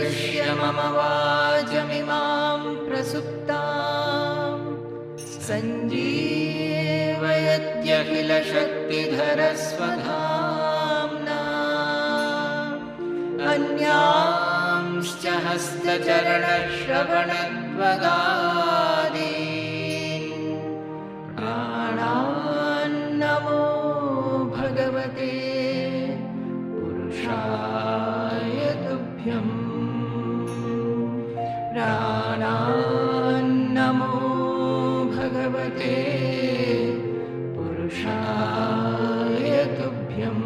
प्रविश्य मम वाचमिमां प्रसुप्तां सञ्जीवयत्यखिलशक्तिधरस्वधाम्ना अन्यांश्च हस्तचरणश्रवणत्वगादीन् प्राणान्नमो भगवते पुरुषाय तुभ्यं प्राणान्नमो भगवते पुरुषाय तुभ्यं.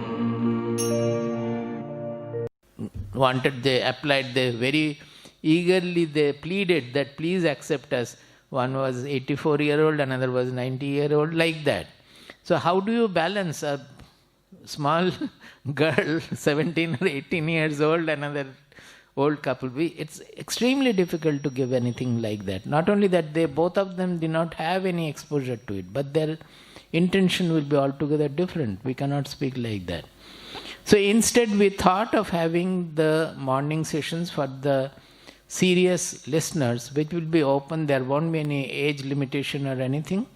They applied, they very eagerly they pleaded that please accept us. One was 84-year-old, another was 90-year-old, like that. So how do you balance a small girl, 17 or 18 years old, another old couple? It's extremely difficult to give anything like that. Not only that, both of them did not have any exposure to it, but their intention will be altogether different. We cannot speak like that. So instead we thought of having the morning sessions for the serious listeners, which will be open. There won't be any age limitation or anything.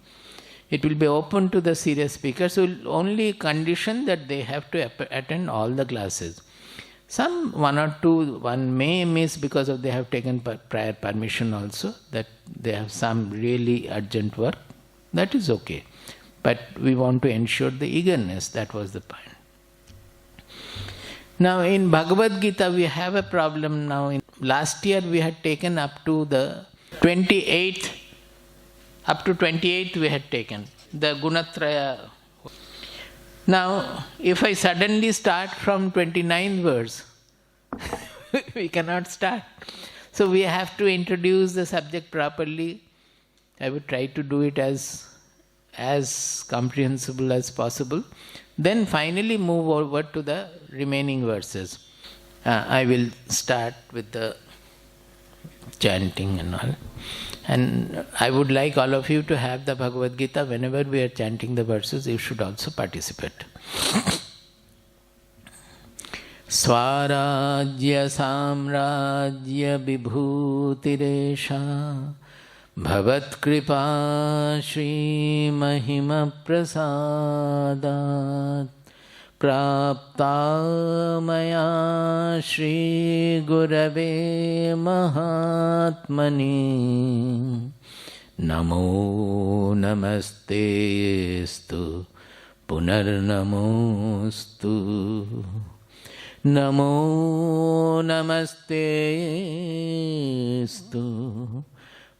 It will be open to the serious speakers. Will only condition that they have to attend all the classes. One or two, one may miss because of they have taken prior permission also, that they have some really urgent work. That is okay. But we want to ensure the eagerness. That was the point. Now in Bhagavad Gita we have a problem now. Last year we had taken up to the 28th. Up to 28th we had taken the Gunatraya. Now if I suddenly start from 29th verse, we cannot start. So we have to introduce the subject properly. I would try to do it as comprehensible as possible. Then finally move over to the remaining verses. I will start with the chanting and all. And I would like all of you to have the Bhagavad Gita. Whenever we are chanting the verses, you should also participate. Swarajya samrajya vibhutiresha Bhavat kripa shri mahima prasadat prapta maya shri gurave mahatmani namo namaste stu punarnamostu namo namaste stu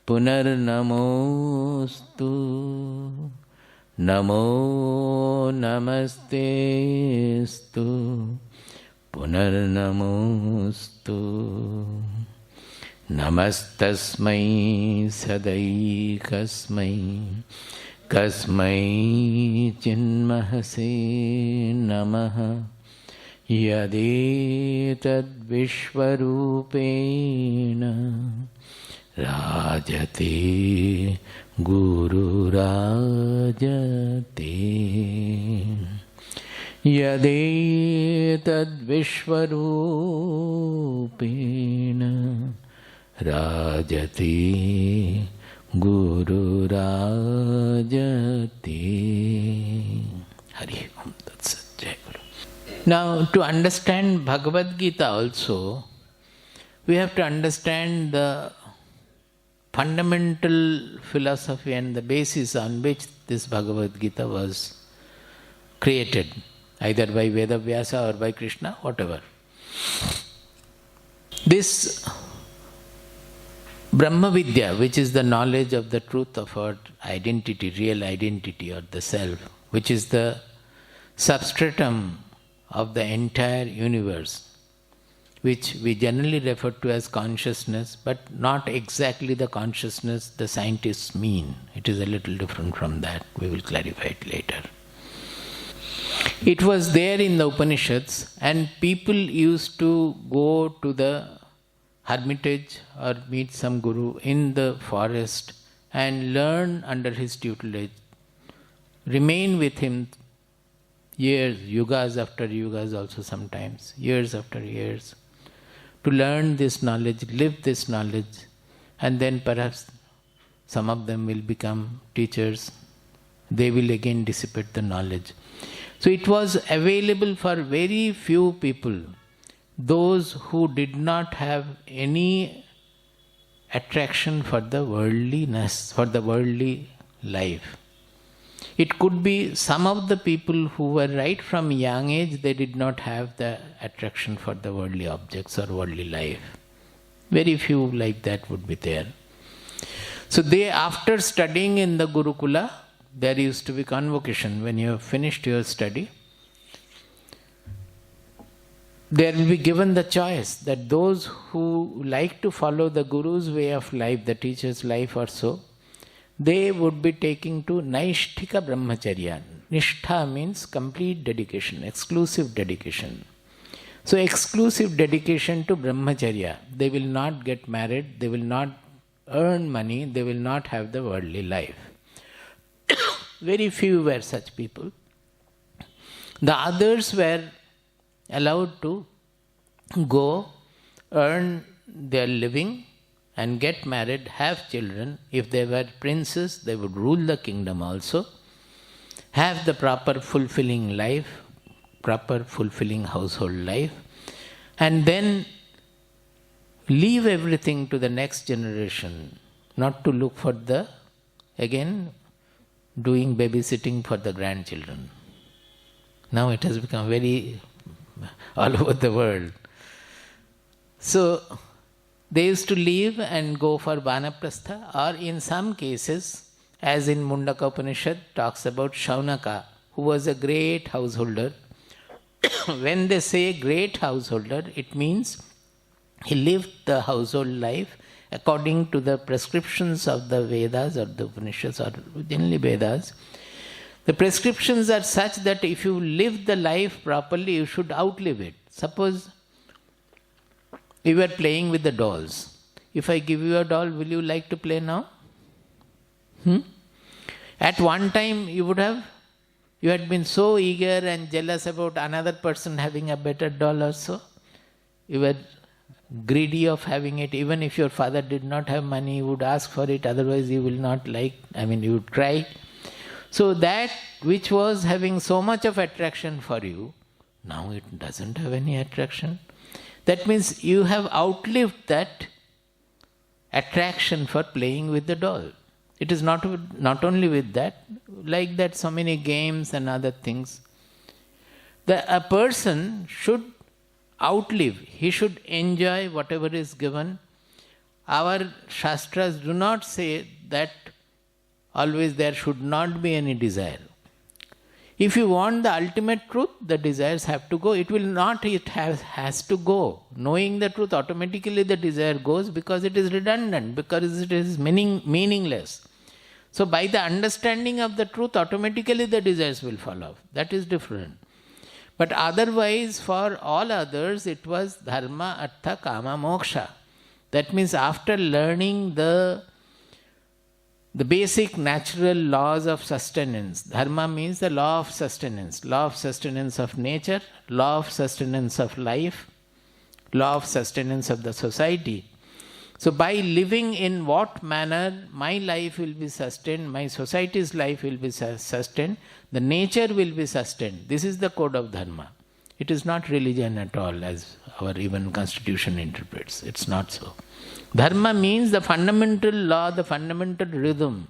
punarnamostu namo namaste stu punarnamostu namastasmai sadaikasmai kasmai chinmahase namaha yadetad vishvarupena Rajate Guru Rajate Yadetad Vishvarupena Rajate Guru Rajate. Hari Om Tat Sat. Jai Guru. Now to understand Bhagavad Gita also, we have to understand the fundamental philosophy and the basis on which this Bhagavad Gita was created, either by Veda Vyasa or by Krishna, whatever. This Brahma Vidya, which is the knowledge of the truth of our identity, real identity or the self, which is the substratum of the entire universe, which we generally refer to as consciousness, but not exactly the consciousness the scientists mean. It is a little different from that. We will clarify it later. It was there in the Upanishads, and people used to go to the hermitage or meet some guru in the forest and learn under his tutelage, remain with him years, yugas after yugas also sometimes, years after years. to learn this knowledge, live this knowledge, and then perhaps some of them will become teachers. They will again dissipate the knowledge. So it was available for very few people, those who did not have any attraction for the worldliness, for the worldly life. It could be some of the people who were right from young age, they did not have the attraction for the worldly objects or worldly life. Very few like that would be there. So they, after studying in the Gurukula, there used to be convocation. When you have finished your study, there will be given the choice that those who like to follow the Guru's way of life, the teacher's life or so, they would be taking to Naishthika Brahmacharya. Nishtha means complete dedication, exclusive dedication. So exclusive dedication to Brahmacharya. They will not get married, they will not earn money, they will not have the worldly life. Very few were such people. The others were allowed to go, earn their living, and get married, have children. If they were princes, they would rule the kingdom also, have the proper fulfilling life, proper fulfilling household life, and then leave everything to the next generation, not to look for the, again, doing babysitting for the grandchildren. Now it has become very all over the world. So they used to leave and go for Vanaprastha, or in some cases, as in Mundaka Upanishad talks about Shaunaka, who was a great householder. When they say great householder, it means he lived the household life according to the prescriptions of the Vedas or the Upanishads or generally Vedas. The prescriptions are such that if you live the life properly, you should outlive it. Suppose you were playing with the dolls. If I give you a doll, will you like to play now? At one time you had been so eager and jealous about another person having a better doll also. You were greedy of having it. Even if your father did not have money, you would ask for it, otherwise you will not you would cry. So that which was having so much of attraction for you, now it doesn't have any attraction. That means you have outlived that attraction for playing with the doll. It is not only with that, like that so many games and other things. A person should outlive, he should enjoy whatever is given. Our Shastras do not say that always there should not be any desire. If you want the ultimate truth, the desires have to go. It has to go. Knowing the truth, automatically the desire goes because it is redundant, because it is meaningless. So by the understanding of the truth, automatically the desires will fall off. That is different. But otherwise, for all others, it was dharma, artha, kama, moksha. That means after learning the basic natural laws of sustenance. Dharma means the law of sustenance of nature, law of sustenance of life, law of sustenance of the society. So by living in what manner my life will be sustained, my society's life will be sustained, the nature will be sustained. This is the code of dharma. It is not religion at all, as our even constitution interprets. It's not so. Dharma means the fundamental law, the fundamental rhythm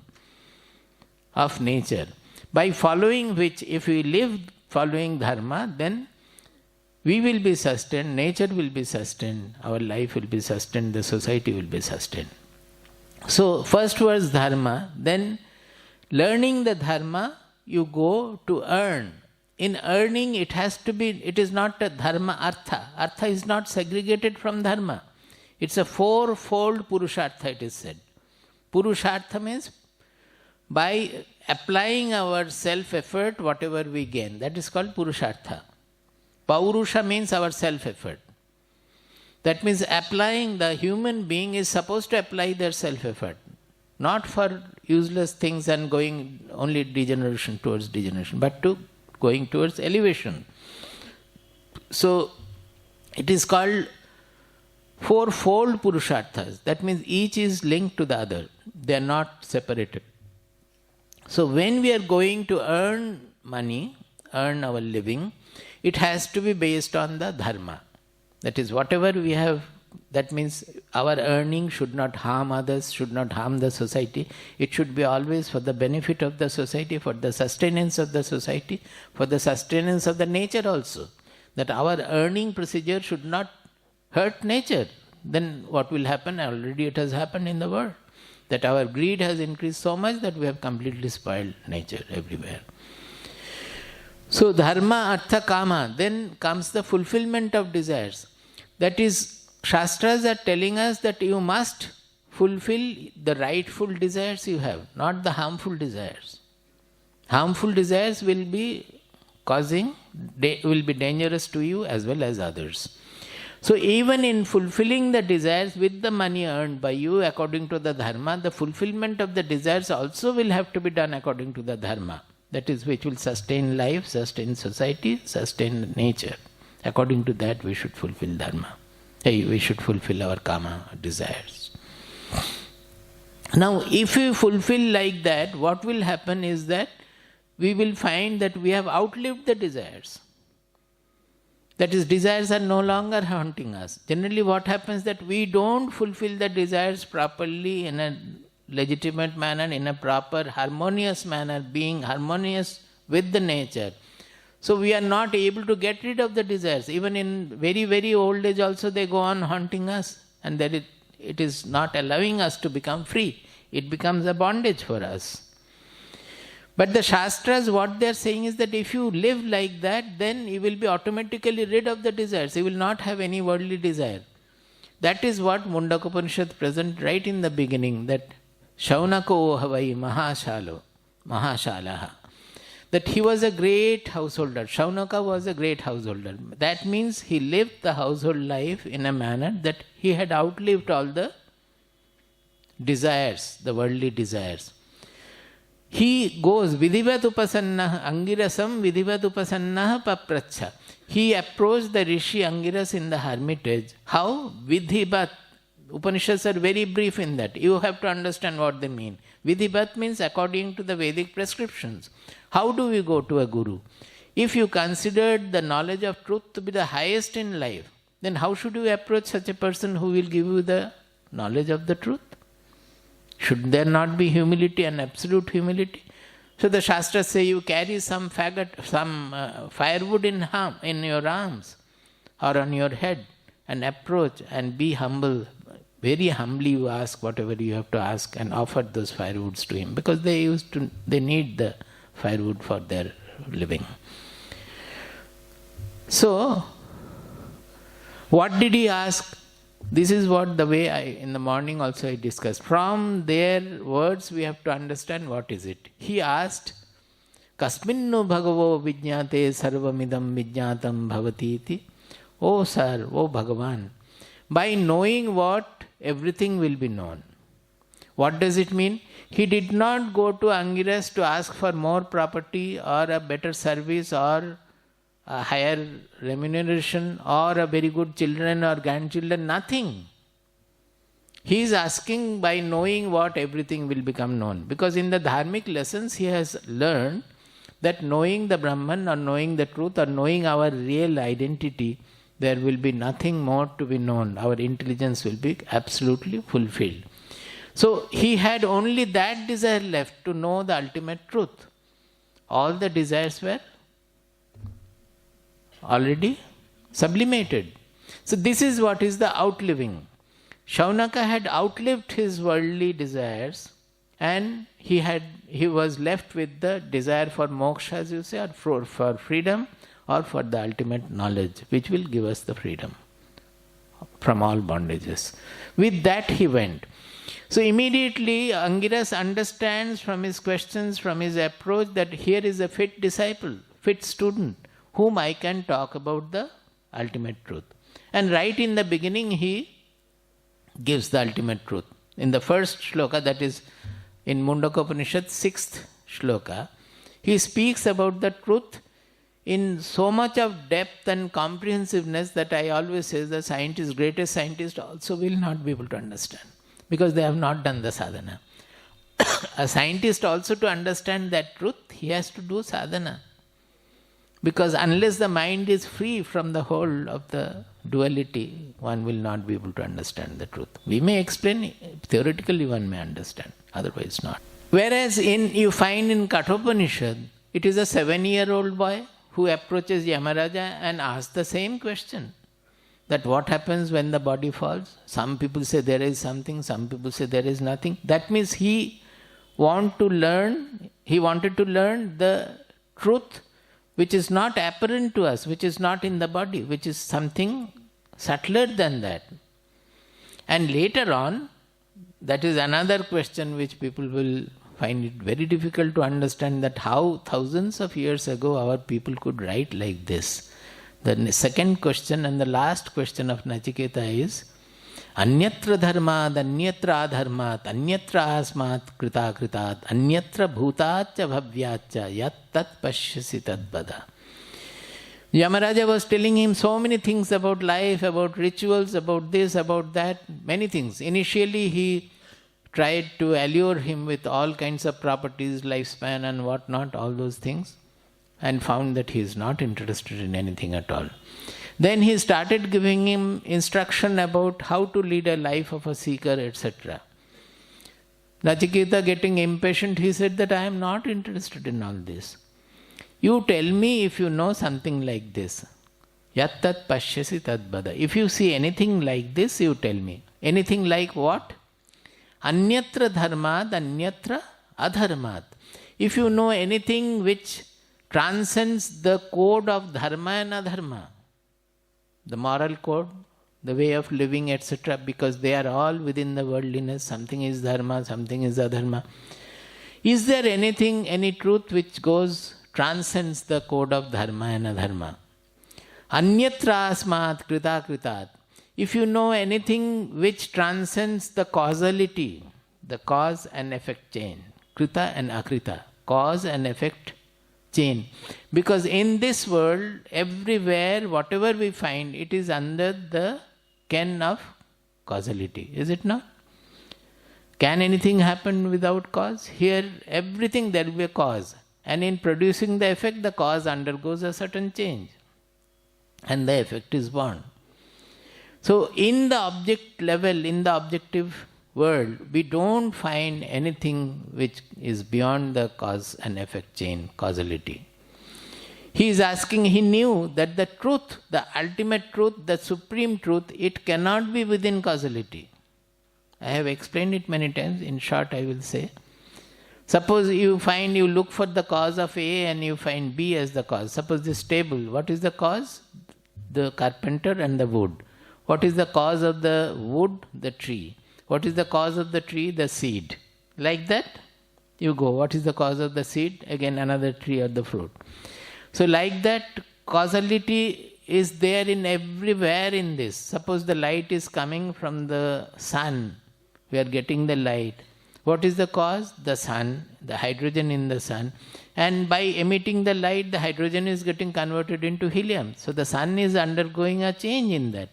of nature, by following which, if we live following dharma, then we will be sustained, nature will be sustained, our life will be sustained, the society will be sustained. So first was dharma, then learning the dharma, you go to earn. In earning, it is not a dharma artha. Artha is not segregated from dharma. It's a fourfold purushartha, it is said. Purushartha means by applying our self-effort, whatever we gain. That is called purushartha. Paurusha means our self-effort. That means applying, the human being is supposed to apply their self-effort. Not for useless things and going only degeneration towards degeneration, but to going towards elevation. So it is called fourfold purusharthas. That means each is linked to the other. They are not separated. So when we are going to earn money, earn our living, it has to be based on the dharma. That is, whatever we have, that means our earning should not harm others, should not harm the society. It should be always for the benefit of the society, for the sustenance of the society, for the sustenance of the nature also. That our earning procedure should not hurt nature. Then what will happen? Already it has happened in the world. That our greed has increased so much that we have completely spoiled nature everywhere. So dharma, artha, kama, then comes the fulfillment of desires. That is, Shastras are telling us that you must fulfill the rightful desires you have, not the harmful desires. Harmful desires will be dangerous to you as well as others. So even in fulfilling the desires with the money earned by you according to the dharma, the fulfillment of the desires also will have to be done according to the dharma. That is, which will sustain life, sustain society, sustain nature. According to that, we should fulfill dharma. We should fulfill our kama desires. Now, if we fulfill like that, what will happen is that we will find that we have outlived the desires. That is, desires are no longer haunting us. Generally, what happens that we don't fulfill the desires properly in a legitimate manner, in a proper harmonious manner, being harmonious with the nature. So we are not able to get rid of the desires. Even in very, very old age also they go on haunting us. And that it is not allowing us to become free. It becomes a bondage for us. But the Shastras, what they are saying is that if you live like that, then you will be automatically rid of the desires. You will not have any worldly desire. That is what Mundaka Upanishad presents right in the beginning, that Shaunako Havai Mahashalaha. That he was a great householder. Shaunaka was a great householder. That means he lived the household life in a manner that he had outlived all the desires, the worldly desires. He goes, Vidhivat Upasannah, Angirasam Vidhivat Upasannah Papracha. He approached the Rishi Angiras in the hermitage. How? Vidhivat. Upanishads are very brief in that. You have to understand what they mean. Vidhivat means according to the Vedic prescriptions. How do we go to a guru? If you considered the knowledge of truth to be the highest in life, then how should you approach such a person who will give you the knowledge of the truth? Should there not be humility and absolute humility? So the Shastras say you carry some firewood in your arms or on your head and approach and be humble. Very humbly you ask whatever you have to ask and offer those firewoods to him, because they need the firewood for their living. So, what did he ask? This is what the way in the morning also I discussed. From their words we have to understand what is it. He asked, Kasminnu bhagavo vijñate sarvamidam vijñatam bhavati iti. Oh sir, oh Bhagavan, by knowing what, everything will be known. What does it mean? He did not go to Angiras to ask for more property or a better service or a higher remuneration or a very good children or grandchildren, nothing. He is asking by knowing what, everything will become known. Because in the dharmic lessons he has learned that knowing the Brahman or knowing the truth or knowing our real identity, there will be nothing more to be known. Our intelligence will be absolutely fulfilled. So he had only that desire left to know the ultimate truth. All the desires were already sublimated. So this is what is the outliving. Shaunaka had outlived his worldly desires and he was left with the desire for moksha, as you say, or for freedom or for the ultimate knowledge, which will give us the freedom from all bondages. With that he went. So immediately Angiras understands from his questions, from his approach, that here is a fit disciple, fit student, whom I can talk about the ultimate truth. And right in the beginning he gives the ultimate truth. In the first shloka, that is in Mundaka Upanishad, 6th shloka, he speaks about the truth in so much of depth and comprehensiveness that I always say the scientist, greatest scientist also will not be able to understand because they have not done the sadhana. A scientist also, to understand that truth, he has to do sadhana. Because unless the mind is free from the whole of the duality, one will not be able to understand the truth. We may explain it, theoretically one may understand, otherwise not. Whereas you find in Kathopanishad, it is a 7-year-old boy who approaches Yamaraja and asks the same question. That what happens when the body falls? Some people say there is something, some people say there is nothing. That means he wanted to learn the truth which is not apparent to us, which is not in the body, which is something subtler than that. And later on, that is another question which people will find it very difficult to understand, that how thousands of years ago our people could write like this. The second question and the last question of Nachiketa is, Anyatra dharmad, anyatra adharmat, anyatra asmat krita kritat, anyatra bhutacha bhavyacha, yat tat pashyasi tad bada. Yamaraja was telling him so many things about life, about rituals, about this, about that, many things. Initially he tried to allure him with all kinds of properties, lifespan and whatnot, all those things, and found that he is not interested in anything at all. Then he started giving him instruction about how to lead a life of a seeker, etc. Nachiketa, getting impatient, he said that I am not interested in all this. You tell me if you know something like this. Yat tat pashyasi tad bada. If you see anything like this, you tell me. Anything like what? Anyatra dharmad, anyatra adharmat. If you know anything which transcends the code of dharma and adharma, the moral code, the way of living, etc., because they are all within the worldliness. Something is dharma, something is adharma. Is there anything, any truth which transcends the code of dharma and adharma? Anyatra asmat krita kritat. If you know anything which transcends the causality, the cause and effect chain, krita and akrita, cause and effect chain. Because in this world, everywhere, whatever we find, it is under the ken of causality. Is it not? Can anything happen without cause? Here, everything there will be a cause. And in producing the effect, the cause undergoes a certain change. And the effect is born. So, in the object level, in the objective world, we don't find anything which is beyond the cause and effect chain, causality. He is asking, he knew that the truth, the ultimate truth, the supreme truth, it cannot be within causality. I have explained it many times. In short, I will say. Suppose you look for the cause of A and you find B as the cause. Suppose this table, what is the cause? The carpenter and the wood. What is the cause of the wood? The tree. What is the cause of the tree? The seed. Like that, you go. What is the cause of the seed? Again, another tree or the fruit. So like that, causality is there in everywhere in this. Suppose the light is coming from the sun. We are getting the light. What is the cause? The sun, the hydrogen in the sun. And by emitting the light, the hydrogen is getting converted into helium. So the sun is undergoing a change in that.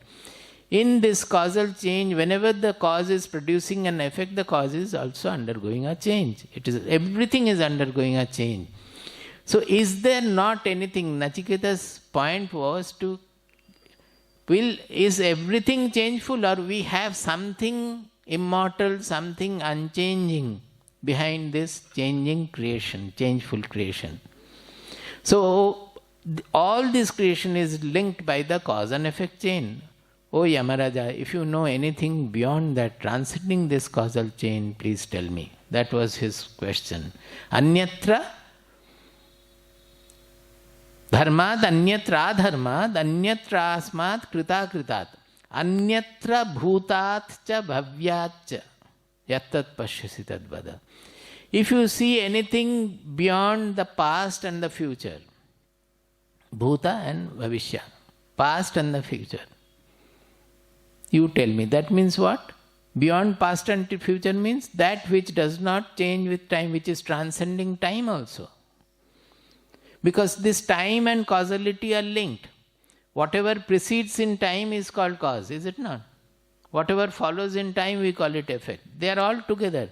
In this causal change, whenever the cause is producing an effect, the cause is also undergoing a change. Everything is undergoing a change. So is there not anything? Nachiketa's point was is everything changeful, or we have something immortal, something unchanging behind this changing creation, changeful creation? So all this creation is linked by the cause and effect chain. Oh Yamaraja, if you know anything beyond that, transcending this causal chain, please tell me. That was his question. Anyatra dharmad, anyatra adharmad, anyatra asmat krita kritat, anyatra bhutat cha bhavyat cha, yattat pashyasi tad vada. If you see anything beyond the past and the future, bhuta and bhavishya, past and the future, you tell me. That means what? Beyond past and future means that which does not change with time, which is transcending time also. Because this time and causality are linked. Whatever precedes in time is called cause, is it not? Whatever follows in time, we call it effect. They are all together.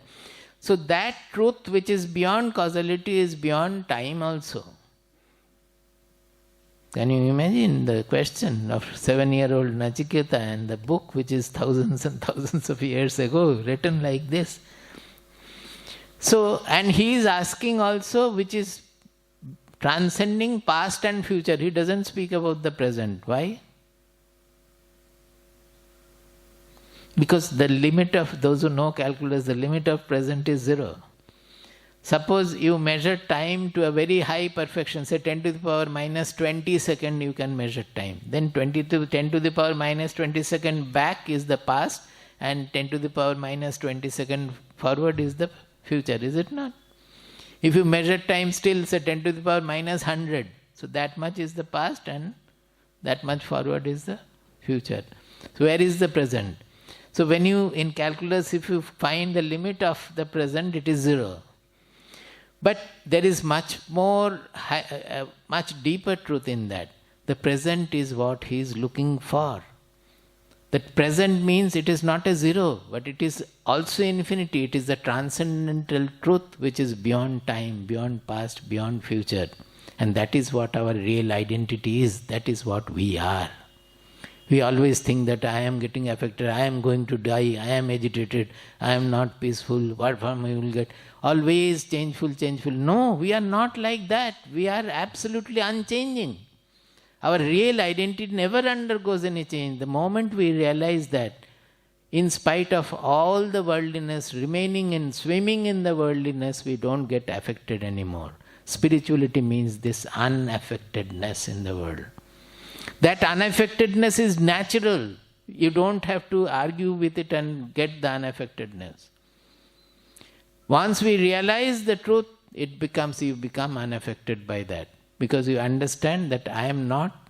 So that truth which is beyond causality is beyond time also. Can you imagine the question of 7-year-old Nachiketa and the book which is thousands and thousands of years ago, written like this? So, and he is asking also which is transcending past and future. He doesn't speak about the present. Why? Because the limit of, those who know calculus, the limit of present is 0. Suppose you measure time to a very high perfection, say 10 to the power minus 20 second you can measure time. Then 10 to the power minus 20 second back is the past, and 10 to the power minus 20 second forward is the future, is it not? If you measure time still, say 10 to the power minus 100, so that much is the past and that much forward is the future. So where is the present? So when you, in calculus, if you find the limit of the present, it is 0. But there is much more, much deeper truth in that. The present is what he is looking for. That present means it is not a 0, but it is also infinity. It is the transcendental truth which is beyond time, beyond past, beyond future. And that is what our real identity is. That is what we are. We always think that I am getting affected, I am going to die, I am agitated, I am not peaceful, what form I will get. Always changeful, changeful. No, we are not like that. We are absolutely unchanging. Our real identity never undergoes any change. The moment we realize that, in spite of all the worldliness, remaining in, swimming in the worldliness, we don't get affected anymore. Spirituality means this unaffectedness in the world. That unaffectedness is natural. You don't have to argue with it and get the unaffectedness. Once we realize the truth, it becomes, you become unaffected by that. Because you understand that I am not,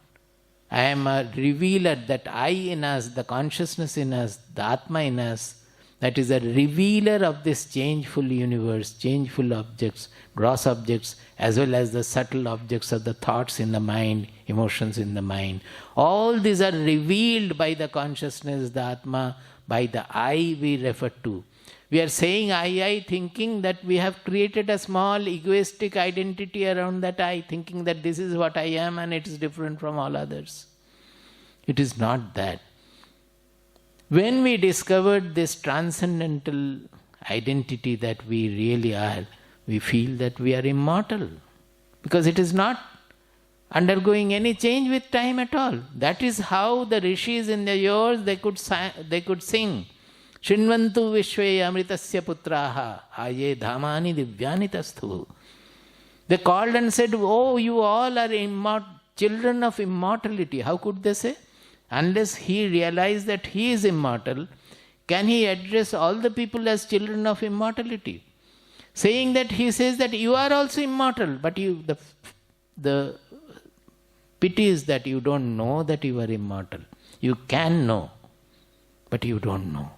I am a revealer, that I in us, the consciousness in us, the Atma in us, that is a revealer of this changeful universe, changeful objects, gross objects, as well as the subtle objects of the thoughts in the mind, emotions in the mind. All these are revealed by the consciousness, the Atma, by the I we refer to. We are saying I, thinking that we have created a small egoistic identity around that I, thinking that this is what I am and it is different from all others. It is not that. When we discovered this transcendental identity that we really are, we feel that we are immortal. Because it is not undergoing any change with time at all. That is how the rishis in the years, they could sing. Shinvantu vishve amritasya putraha aye dhamani divyani tasthu. They called and said, oh, you all are children of immortality. How could they say? Unless he realized that he is immortal, can he address all the people as children of immortality? Saying that, he says that you are also immortal, but you, the pity is that you don't know that you are immortal. You can know, but you don't know.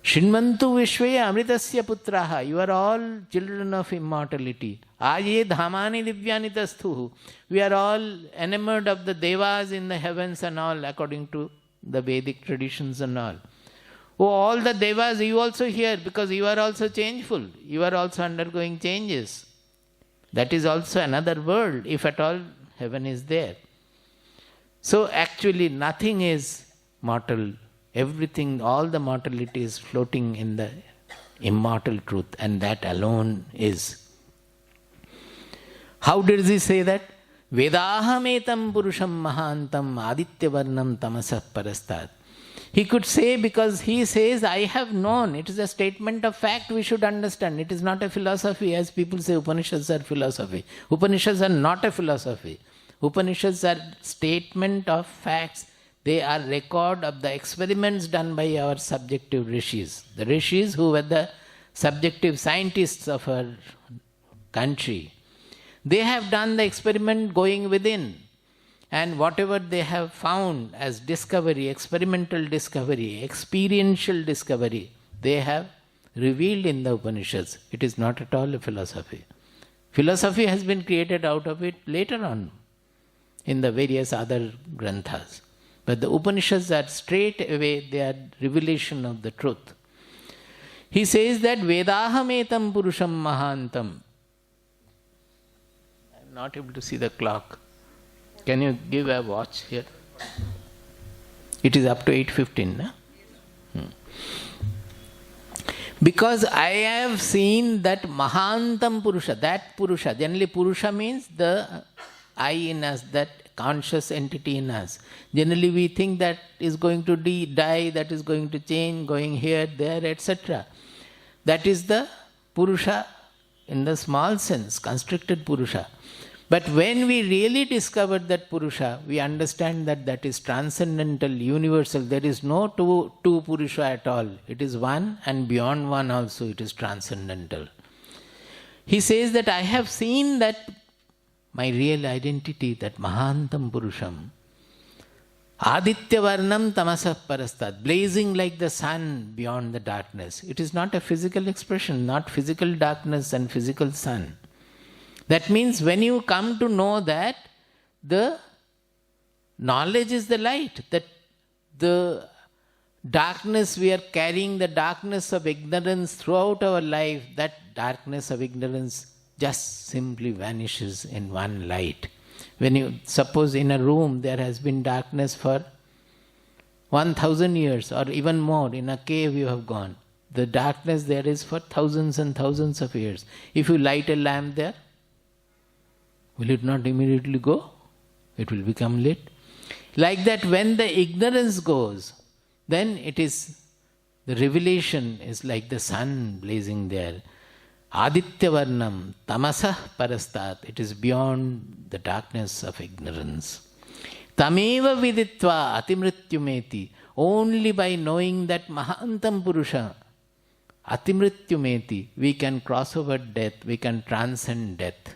Shinvantu vishve amritasya putraha. You are all children of immortality. Aye dhamani divyani tasthu. We are all enamored of the devas in the heavens and all, according to the Vedic traditions and all. Oh, all the devas, you also here, because you are also changeful. You are also undergoing changes. That is also another world, if at all heaven is there. So actually nothing is mortal. Everything, all the mortality is floating in the immortal truth, and that alone is. How does he say that? Vedahametam purusham mahantam adityavarnam tamasah parastat. He could say, because he says, I have known. It is a statement of fact we should understand. It is not a philosophy, as people say Upanishads are philosophy. Upanishads are not a philosophy. Upanishads are statement of facts. They are record of the experiments done by our subjective rishis. The rishis who were the subjective scientists of our country. They have done the experiment going within. And whatever they have found as discovery, experimental discovery, experiential discovery, they have revealed in the Upanishads. It is not at all a philosophy. Philosophy has been created out of it later on in the various other granthas. But the Upanishads are straight away, they are revelation of the truth. He says that Vedahametam Purusham Mahantam. I am not able to see the clock. Can you give a watch here? It is up to 8:15, no? Because I have seen that Mahantam Purusha, that Purusha, generally Purusha means the I in us, that conscious entity in us. Generally we think that is going to die, that is going to change, going here, there, etc. That is the Purusha in the small sense, constricted Purusha. But when we really discover that Purusha, we understand that that is transcendental, universal. There is no two Purusha at all. It is one, and beyond one also it is transcendental. He says that I have seen that my real identity, that Mahantam Purusham, Aditya Varnam Tamasah Parastat, blazing like the sun beyond the darkness. It is not a physical expression, not physical darkness and physical sun. That means when you come to know that the knowledge is the light, that the darkness we are carrying, the darkness of ignorance throughout our life, that darkness of ignorance just simply vanishes in one light. When you suppose in a room there has been darkness for 1,000 years or even more, in a cave you have gone, the darkness there is for thousands and thousands of years. If you light a lamp there, will it not immediately go? It will become lit. Like that, when the ignorance goes, then it is, the revelation is like the sun blazing there. Aditya Varnam Tamasah Parastat. It is beyond the darkness of ignorance. Tameva Viditva Atimrityumeti. Only by knowing that Mahantam Purusha, Atimrityumeti, we can cross over death, we can transcend death.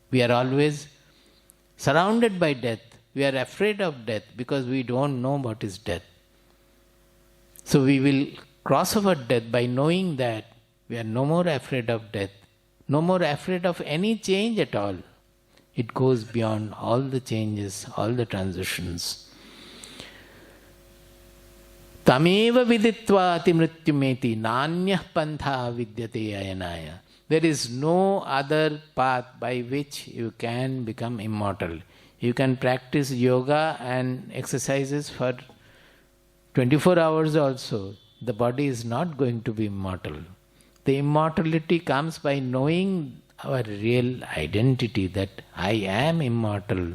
We are always surrounded by death. We are afraid of death because we don't know what is death. So we will cross over death by knowing that we are no more afraid of death, no more afraid of any change at all. It goes beyond all the changes, all the transitions. Tameva viditva atimrityumeti nanyah pantha vidyate ayanaya. There is no other path by which you can become immortal. You can practice yoga and exercises for 24 hours also. The body is not going to be immortal. The immortality comes by knowing our real identity, that I am immortal.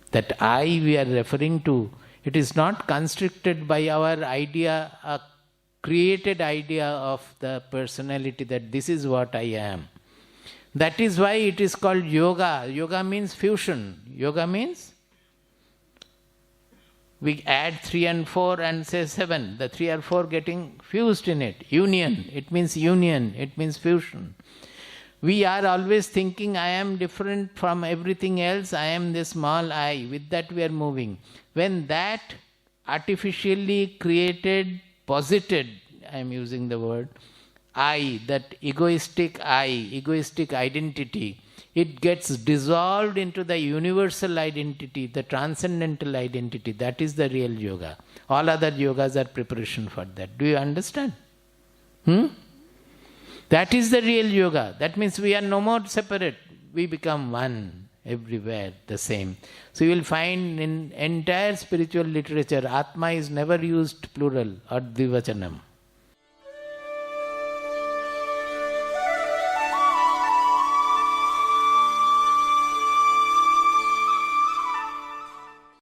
That I we are referring to, it is not constricted by our idea, a created idea of the personality that this is what I am. That is why it is called yoga. Yoga means fusion. Yoga means we add 3 and 4 and say 7. The 3 or 4 getting fused in it. Union. It means union. It means fusion. We are always thinking I am different from everything else. I am the small I. With that we are moving. When that artificially created, posited, I am using the word, I, that egoistic identity, it gets dissolved into the universal identity, the transcendental identity. That is the real yoga. All other yogas are preparation for that. Do you understand? That is the real yoga. That means we are no more separate. We become one, everywhere the same. So you will find in entire spiritual literature, Atma is never used plural or Dvivachanam.